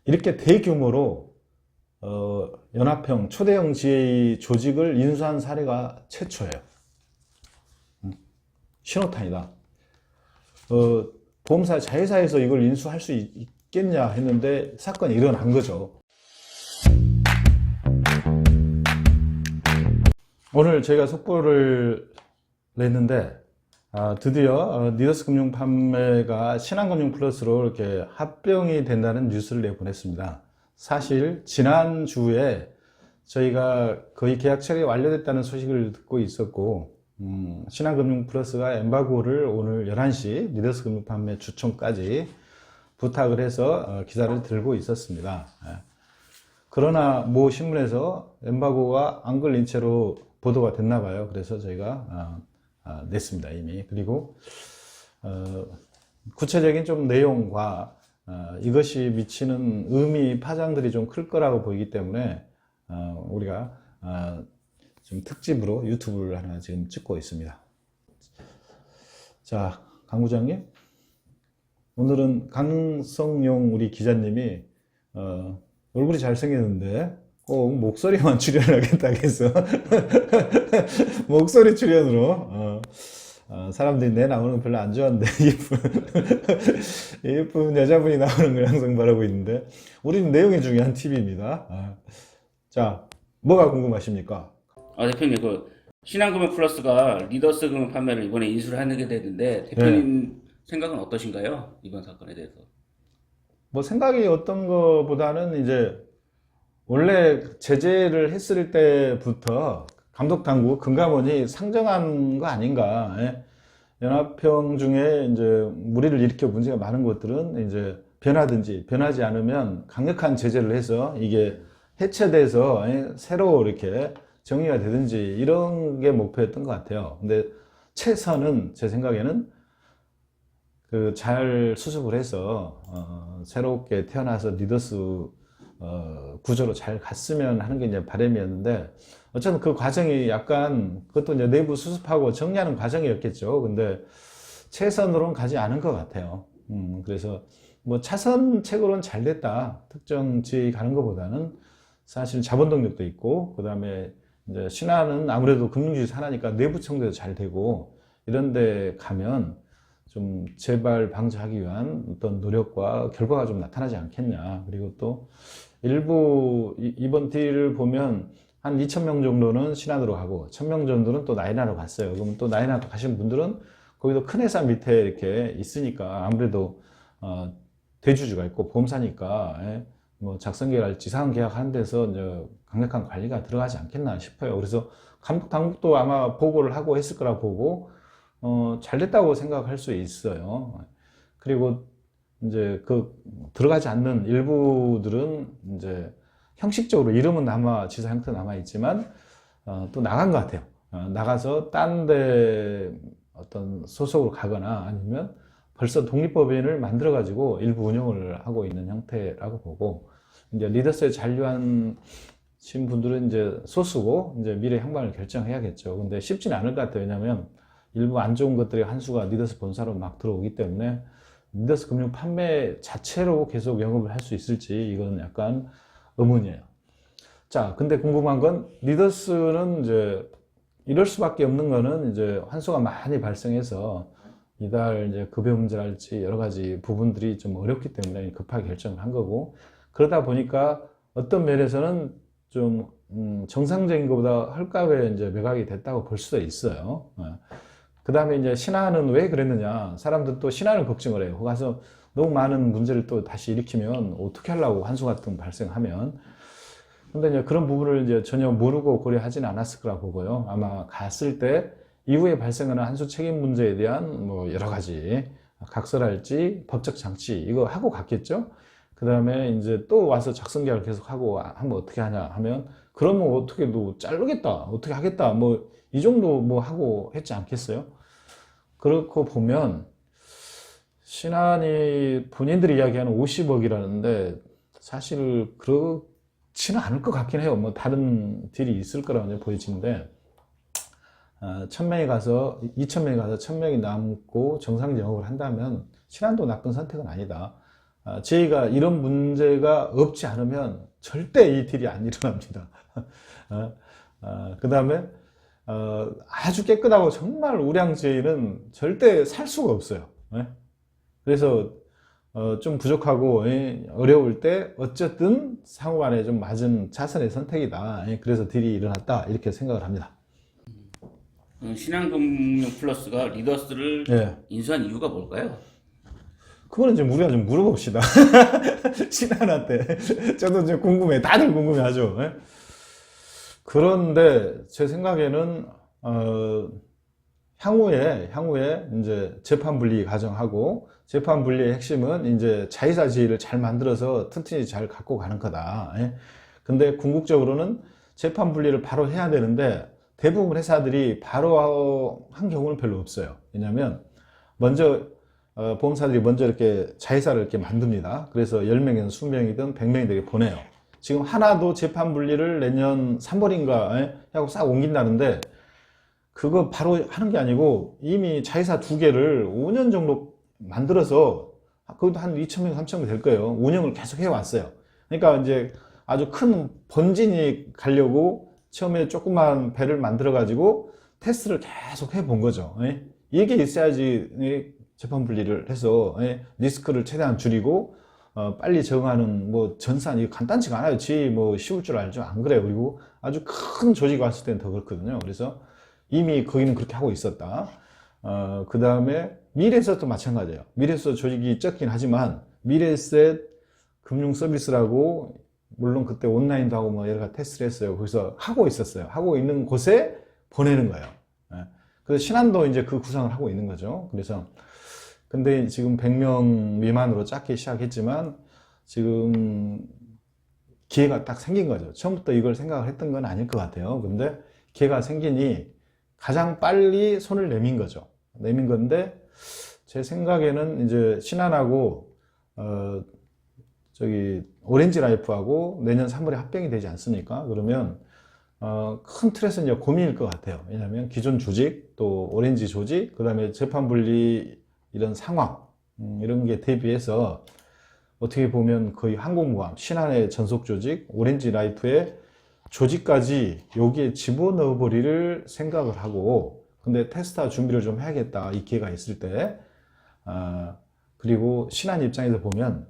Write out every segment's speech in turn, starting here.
이렇게 대규모로 연합형 초대형 GA 조직을 인수한 사례가 최초예요. 신호탄이다. 보험사 자회사에서 이걸 인수할 수 있겠냐 했는데 사건이 일어난 거죠. 오늘 저희가 속보를 냈는데 드디어 니더스 금융 판매가 신한금융 플러스로 이렇게 합병이 된다는 뉴스를 내보냈습니다. 사실 지난주에 저희가 거의 계약 처리가 완료됐다는 소식을 듣고 있었고 신한금융 플러스가 엠바고를 오늘 11시 니더스 금융 판매 주총까지 부탁을 해서 기사를 들고 있었습니다. 그러나 모 신문에서 엠바고가 안 걸린 채로 보도가 됐나 봐요. 그래서 저희가 냈습니다, 이미. 그리고 구체적인 좀 내용과 이것이 미치는 의미 파장들이 좀 클 거라고 보이기 때문에 우리가 좀 특집으로 유튜브를 하나 지금 찍고 있습니다. 자, 강 부장님, 오늘은 강성용 우리 기자님이 얼굴이 잘생겼는데 꼭 목소리만 출연을 하겠다고 해서 목소리 출연으로 사람들이 내 나오는 거 별로 안 좋아하는데 예쁜 여자분이 나오는 걸 항상 바라고 있는데 우리는 내용이 중요한 TV입니다. 자, 뭐가 궁금하십니까? 대표님, 신한금융 플러스가 리더스 금융 판매를 이번에 인수를 하게 됐는데 대표님 생각은 어떠신가요? 이번 사건에 대해서. 뭐 생각이 어떤 거보다는 이제 원래 제재를 했을 때부터 감독당국 금감원이 상정한 거 아닌가. 연합형 중에 이제 무리를 일으켜 문제가 많은 것들은 이제 변하든지 변하지 않으면 강력한 제재를 해서 이게 해체돼서 새로 이렇게 정리가 되든지 이런 게 목표였던 것 같아요. 근데 최선은 제 생각에는 잘 수습을 해서 새롭게 태어나서 리더스 구조로 잘 갔으면 하는 게 이제 바람이었는데 어쨌든 그 과정이 약간 그것도 이제 내부 수습하고 정리하는 과정이었겠죠. 근데 최선으로는 가지 않은 것 같아요. 그래서 뭐 차선책으로는 잘 됐다. 특정 지에 가는 것보다는 사실 자본 동력도 있고, 그 다음에 이제 신한은 아무래도 금융주의 산하니까 내부 청소도 잘 되고, 이런 데 가면 좀 재발 방지하기 위한 어떤 노력과 결과가 좀 나타나지 않겠냐. 그리고 또 일부 이번 딜을 보면 한 2,000명 정도는 신한으로 가고 1,000명 정도는 또 나인하로 갔어요. 그러면 또 나인하로 가신 분들은 거기도 큰 회사 밑에 이렇게 있으니까 아무래도 대주주가 있고 보험사니까 뭐 작성계약할지 이상계약 하는 데서 이제 강력한 관리가 들어가지 않겠나 싶어요. 그래서 당국도 아마 보고를 하고 했을 거라 보고 잘 됐다고 생각할 수 있어요. 그리고 이제 들어가지 않는 일부들은 이제 형식적으로 이름은 지사 형태 남아 있지만 또 나간 것 같아요. 나가서 딴 데 어떤 소속으로 가거나 아니면 벌써 독립법인을 만들어 가지고 일부 운영을 하고 있는 형태라고 보고, 이제 리더스에 잔류한 분들은 이제 소수고 이제 미래 향방을 결정해야겠죠. 근데 쉽지는 않을 것 같아요. 왜냐하면 일부 안 좋은 것들이 한수가 리더스 본사로 막 들어오기 때문에 리더스 금융 판매 자체로 계속 영업을 할 수 있을지 이건 약간 의문이에요. 자, 근데 궁금한 건 리더스는 이제 이럴 수밖에 없는 거는 이제 환수가 많이 발생해서 이달 이제 급여 문제랄지 여러 가지 부분들이 좀 어렵기 때문에 급하게 결정을 한 거고, 그러다 보니까 어떤 면에서는 좀 정상적인 것보다 헐값에 이제 매각이 됐다고 볼 수도 있어요. 그 다음에 이제 신한은 왜 그랬느냐. 사람들 또 신한을 걱정을 해요. 가서 너무 많은 문제를 또 다시 일으키면 어떻게 하려고 환수 같은 거 발생하면. 근데 이제 그런 부분을 이제 전혀 모르고 고려하지는 않았을 거라 보고요. 아마 갔을 때 이후에 발생하는 환수 책임 문제에 대한 뭐 여러 가지 각서랄지 법적 장치 이거 하고 갔겠죠. 그 다음에 이제 또 와서 작성계약을 계속 하고 하면 어떻게 하냐 하면 그러면 어떻게 너 자르겠다 어떻게 하겠다 뭐 이 정도 뭐 하고 했지 않겠어요? 그렇고 보면 신한이 본인들이 이야기하는 50억이라는데 사실 그렇지는 않을 것 같긴 해요. 뭐 다른 딜이 있을 거라고 보여지는데 1,000명이 가서 2,000명이 가서 1,000명이 남고 정상 영업을 한다면 신한도 나쁜 선택은 아니다. 저희가 이런 문제가 없지 않으면 절대 이 딜이 안 일어납니다. 그 다음에 아주 깨끗하고 정말 우량 제의는 절대 살 수가 없어요. 예? 그래서 좀 부족하고 어려울 때 어쨌든 상호간에 좀 맞은 자선의 선택이다. 예? 그래서 딜이 일어났다 이렇게 생각을 합니다. 신한금융 플러스가 리더스를 예. 인수한 이유가 뭘까요? 그거는 좀 우리가 좀 물어봅시다. 신한한테. 저도 좀 궁금해. 다들 궁금해 하죠. 예? 그런데 제 생각에는, 향후에 이제 재판 분리 가정하고 재판 분리의 핵심은 이제 자회사 지위를 잘 만들어서 튼튼히 잘 갖고 가는 거다. 예? 근데 궁극적으로는 재판 분리를 바로 해야 되는데 대부분 회사들이 바로 한 경우는 별로 없어요. 왜냐면 먼저 보험사들이 먼저 이렇게 자회사를 이렇게 만듭니다. 그래서 10명이든 20명이든 100명이 되게 보내요. 지금 하나도 재판 분리를 내년 3월인가 하고 싹 옮긴다는데 그거 바로 하는 게 아니고 이미 자회사 2개를 5년 정도 만들어서 그것도 한 2,000명, 3,000명 될 거예요. 운영을 계속 해왔어요. 그러니까 이제 아주 큰 번진이 가려고 처음에 조그만 배를 만들어 가지고 테스트를 계속 해본 거죠. 이게 있어야지 재판 분리를 해서 리스크를 최대한 줄이고 빨리 적응하는 뭐 전산 이거 간단치가 않아요. 뭐 쉬울 줄 알죠. 안 그래요. 그리고 아주 큰 조직이 왔을 때는 더 그렇거든요. 그래서 이미 거기는 그렇게 하고 있었다. 그 다음에 미래에서도 마찬가지예요. 미래에서 조직이 적긴 하지만 미래에셋 금융 서비스라고 물론 그때 온라인도 하고 뭐 여러 가지 테스트를 했어요. 거기서 하고 있었어요. 하고 있는 곳에 보내는 거예요. 그래서 신한도 이제 그 구상을 하고 있는 거죠. 그래서 근데 지금 100명 미만으로 작게 시작했지만 지금 기회가 딱 생긴 거죠. 처음부터 이걸 생각을 했던 건 아닐 것 같아요. 근데 기회가 생기니 가장 빨리 손을 내민 거죠. 내민 건데 제 생각에는 이제 신한하고 오렌지 라이프하고 내년 3월에 합병이 되지 않습니까? 그러면 큰 틀에서 이제 고민일 것 같아요. 왜냐하면 기존 조직 또 오렌지 조직 그 다음에 재판 분리 이런 상황 이런 게 대비해서 어떻게 보면 거의 항공모함 신한의 전속 조직 오렌지 라이프의 조직까지 여기에 집어넣어 버리를 생각을 하고 근데 테스트 준비를 좀 해야겠다 이 기회가 있을 때 그리고 신한 입장에서 보면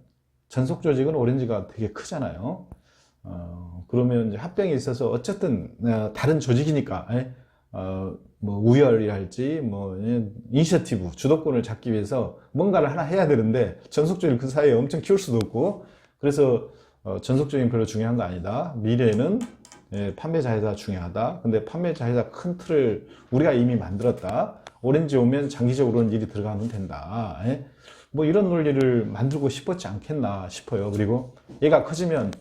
전속 조직은 오렌지가 되게 크잖아요. 그러면 이제 합병이 있어서 어쨌든 다른 조직이니까 뭐 우열이랄지 뭐 이니셔티브 주도권을 잡기 위해서 뭔가를 하나 해야 되는데 전속 조직 그 사이에 엄청 키울 수도 없고 그래서 전속 조직은 별로 중요한 거 아니다. 미래에는 판매자 회사 중요하다. 근데 판매자 회사 큰 틀을 우리가 이미 만들었다. 오렌지 오면 장기적으로는 일이 들어가면 된다. 뭐 이런 논리를 만들고 싶었지 않겠나 싶어요. 그리고 얘가 커지면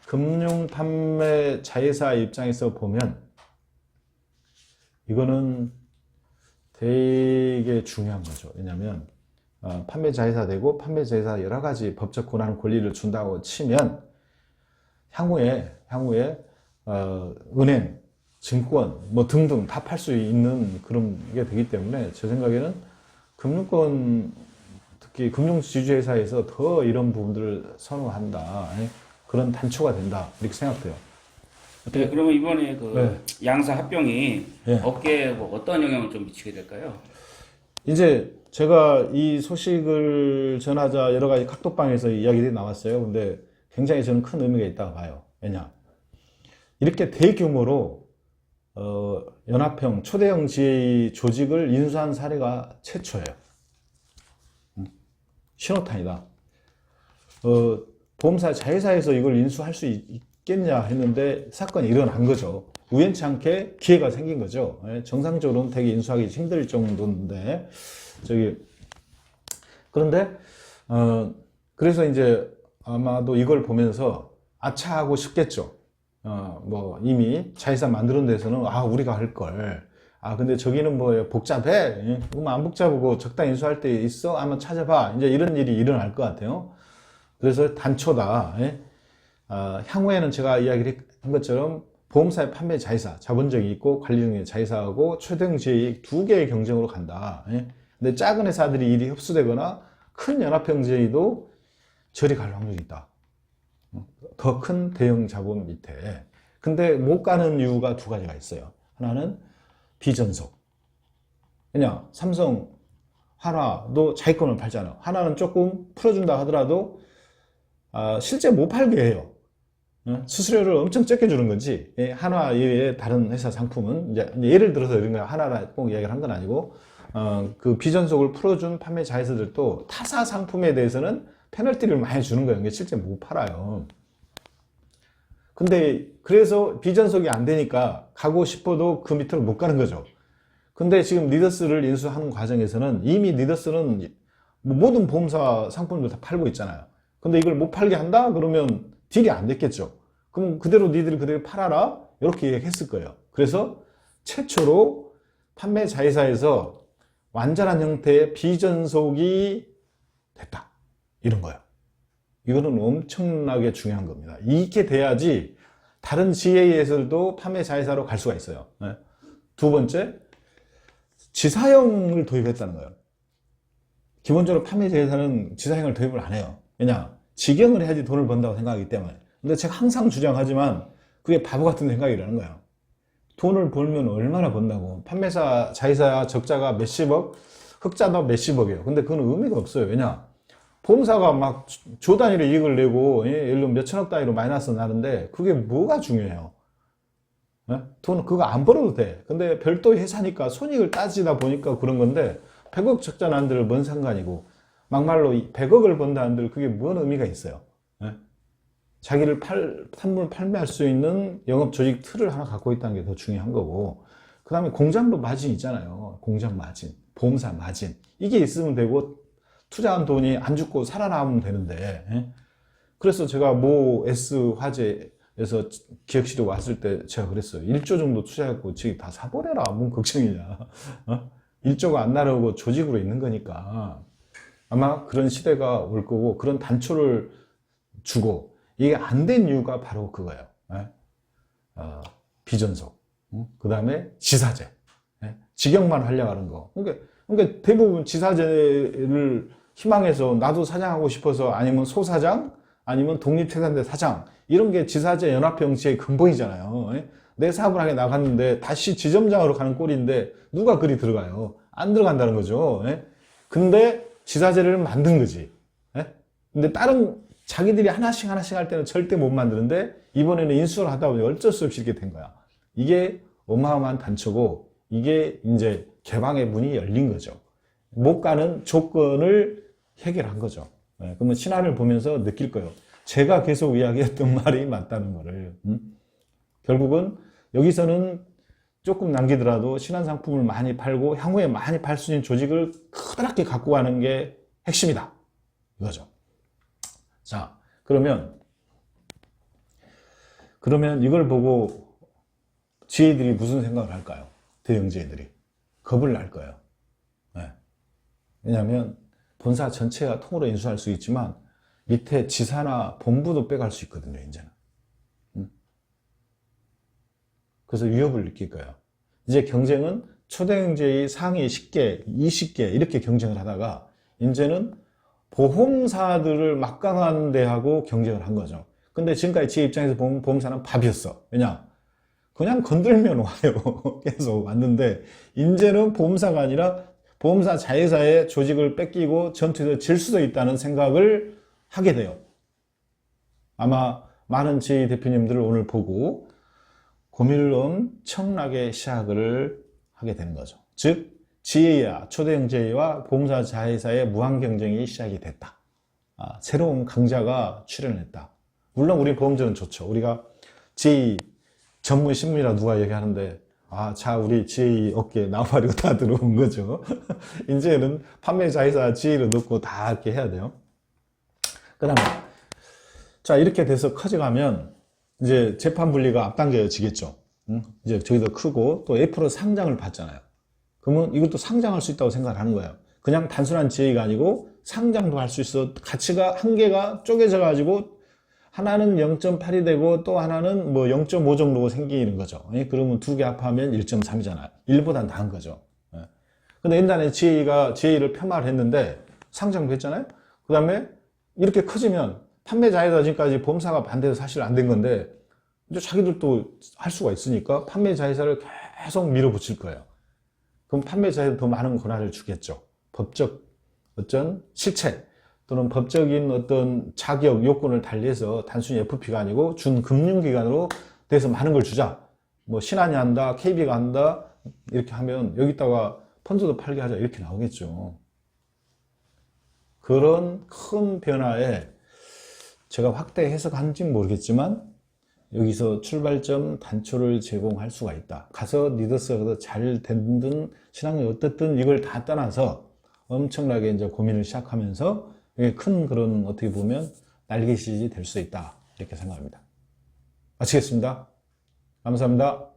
금융 판매 자회사 입장에서 보면 이거는 되게 중요한 거죠. 왜냐하면 판매 자회사 되고 판매 자회사 여러 가지 법적 권한 권리를 준다고 치면 향후에 은행, 증권 뭐 등등 다 팔 수 있는 그런 게 되기 때문에 제 생각에는 금융권 특히 금융지주회사에서 더 이런 부분들을 선호한다. 그런 단초가 된다. 이렇게 생각돼요. 네, 그러면 이번에 그 양사 합병이 네. 업계에 뭐 어떤 영향을 좀 미치게 될까요? 이제 제가 이 소식을 전하자 여러 가지 카톡방에서 이야기들이 나왔어요. 근데 굉장히 저는 큰 의미가 있다고 봐요. 왜냐? 이렇게 대규모로 연합형 초대형 지회 조직을 인수한 사례가 최초예요. 신호탄이다. 보험사 자회사에서 이걸 인수할 수 있겠냐 했는데 사건이 일어난 거죠. 우연치 않게 기회가 생긴 거죠. 정상적으로는 되게 인수하기 힘들 정도인데 그런데 그래서 이제 아마도 이걸 보면서 아차 하고 싶겠죠. 뭐 이미 자회사 만드는 데서는 우리가 할 걸. 근데 저기는 뭐 복잡해. 그럼 안 복잡하고 적당히 인수할 때 있어? 한번 찾아봐. 이제 이런 일이 일어날 것 같아요. 그래서 단초다. 향후에는 제가 이야기를 한 것처럼 보험사의 판매 자회사, 자본적이 있고 관리능력 자회사하고 최대형 지회 2개의 경쟁으로 간다. 근데 작은 회사들이 일이 흡수되거나 큰 연합형 지회도 저리 갈 확률이 있다. 더 큰 대형 자본 밑에. 근데 못 가는 이유가 두 가지가 있어요. 하나는 비전속. 왜냐, 삼성, 하나도 자기 거는 팔잖아. 하나는 조금 풀어준다 하더라도 실제 못 팔게 해요. 수수료를 엄청 적게 주는 건지, 하나 이외에 다른 회사 상품은 이제 예를 들어서 이런 거 하나라 꼭 이야기를 한 건 아니고, 그 비전속을 풀어준 판매 자회사들도 타사 상품에 대해서는 페널티를 많이 주는 거예요. 이게 실제 못 팔아요. 근데 그래서 비전속이 안 되니까 가고 싶어도 그 밑으로 못 가는 거죠. 근데 지금 리더스를 인수하는 과정에서는 이미 리더스는 모든 보험사 상품들 다 팔고 있잖아요. 근데 이걸 못 팔게 한다? 그러면 딜이 안 됐겠죠. 그럼 그대로 니들이 그대로 팔아라? 이렇게 얘기했을 거예요. 그래서 최초로 판매 자회사에서 완전한 형태의 비전속이 됐다. 이런 거예요. 이거는 엄청나게 중요한 겁니다. 이렇게 돼야지 다른 GA에서도 판매 자회사로 갈 수가 있어요. 두 번째, 지사형을 도입했다는 거예요. 기본적으로 판매 자회사는 지사형을 도입을 안 해요. 왜냐? 직영을 해야지 돈을 번다고 생각하기 때문에. 근데 제가 항상 주장하지만 그게 바보 같은 생각이라는 거예요. 돈을 벌면 얼마나 번다고. 판매사 자회사 적자가 몇십억, 흑자도 몇십억이에요. 근데 그건 의미가 없어요. 왜냐? 보험사가 막 조 단위로 이익을 내고, 예를 들면 몇천억 단위로 마이너스 나는데 그게 뭐가 중요해요? 돈 그거 안 벌어도 돼. 근데 별도의 회사니까 손익을 따지다 보니까 그런 건데 100억 적자 난들 뭔 상관이고, 막말로 100억을 번다 한들 그게 뭔 의미가 있어요? 자기를 산물을 판매할 수 있는 영업 조직 틀을 하나 갖고 있다는 게 더 중요한 거고, 그 다음에 공장도 마진 있잖아요. 공장 마진, 보험사 마진. 이게 있으면 되고, 투자한 돈이 안 죽고 살아남으면 되는데, 그래서 제가 모 S 화재에서 기획실에 왔을 때 제가 그랬어요. 1조 정도 투자했고 지금 다 사버려라. 뭔 걱정이냐. 1조가 안 날아오고 조직으로 있는 거니까 아마 그런 시대가 올 거고, 그런 단초를 주고, 이게 안 된 이유가 바로 그거예요. 비전속. 그 다음에 지사제. 직영만 하려고 하는 거. 그러니까 대부분 지사제를 희망해서 나도 사장하고 싶어서, 아니면 소사장, 아니면 독립재산대 사장, 이런 게 지사제 연합형식의 근본이잖아요. 내 사업을 하게 나갔는데 다시 지점장으로 가는 꼴인데 누가 그리 들어가요? 안 들어간다는 거죠. 근데 지사제를 만든 거지. 근데 다른 자기들이 하나씩 할 때는 절대 못 만드는데 이번에는 인수를 하다 보니 어쩔 수 없이 이렇게 된 거야. 이게 어마어마한 단초고, 이게 이제 개방의 문이 열린 거죠. 못 가는 조건을 해결한 거죠. 그러면 신화를 보면서 느낄 거예요. 제가 계속 이야기했던 말이 맞다는 거를. 결국은 여기서는 조금 남기더라도 신한 상품을 많이 팔고 향후에 많이 팔 수 있는 조직을 커다랗게 갖고 가는 게 핵심이다. 이거죠. 자, 그러면 이걸 보고 GA들이 무슨 생각을 할까요? 대형 GA들이. 겁을 날 거예요. 왜냐하면 본사 전체가 통으로 인수할 수 있지만 밑에 지사나 본부도 빼갈 수 있거든요, 이제는. 그래서 위협을 느낄 거예요. 이제 경쟁은 초대형 GA 상위 10개, 20개 이렇게 경쟁을 하다가 이제는 보험사들을 막강한 데하고 경쟁을 한 거죠. 근데 지금까지 제 입장에서 보면 보험사는 밥이었어. 왜냐? 그냥 건들면 와요. 계속 왔는데, 이제는 보험사가 아니라 보험사 자회사의 조직을 뺏기고 전투에서 질 수도 있다는 생각을 하게 돼요. 아마 많은 제 대표님들을 오늘 보고 고민을 엄청나게 시작을 하게 되는 거죠. 즉, GA와 초대형 GA와 보험사 자회사의 무한 경쟁이 시작이 됐다. 새로운 강자가 출현했다. 물론 우리 보험주는 좋죠. 우리가 GA 전문 신문이라 누가 얘기하는데, 자, 우리 GA 업계에 나와버리고 다 들어온 거죠. 이제는 판매 자회사 GA를 넣고 다 이렇게 해야 돼요. 그 다음에, 자, 이렇게 돼서 커져가면, 이제 재판 분리가 앞당겨지겠죠. 이제 저기도 크고, 또 F로 상장을 받잖아요. 그러면 이것도 상장할 수 있다고 생각을 하는 거예요. 그냥 단순한 GA가 아니고, 상장도 할 수 있어. 가치가 한 개가 쪼개져가지고, 하나는 0.8이 되고 또 하나는 뭐 0.5 정도 생기는 거죠. 그러면 두 개 합하면 1.3이잖아요. 1보단 나은 거죠. 근데 옛날에 GA를 폄하를 했는데 상장도 했잖아요. 그 다음에 이렇게 커지면 판매 자회사 지금까지 보험사가 반대해서 사실 안 된 건데 이제 자기들도 할 수가 있으니까 판매 자회사를 계속 밀어붙일 거예요. 그럼 판매 자회사 더 많은 권한을 주겠죠. 법적 어떤 실체 또는 법적인 어떤 자격 요건을 달리해서 단순히 FP가 아니고 준금융기관으로 돼서 많은 걸 주자. 뭐 신한이 한다, KB가 한다 이렇게 하면 여기다가 펀드도 팔게 하자 이렇게 나오겠죠. 그런 큰 변화에 제가 확대 해석하는지는 모르겠지만 여기서 출발점 단초를 제공할 수가 있다. 가서 리더스가 잘 됐든 신앙이 어떻든 이걸 다 떠나서 엄청나게 이제 고민을 시작하면서 큰 그런 어떻게 보면 날개시이 될 수 있다. 이렇게 생각합니다. 마치겠습니다. 감사합니다.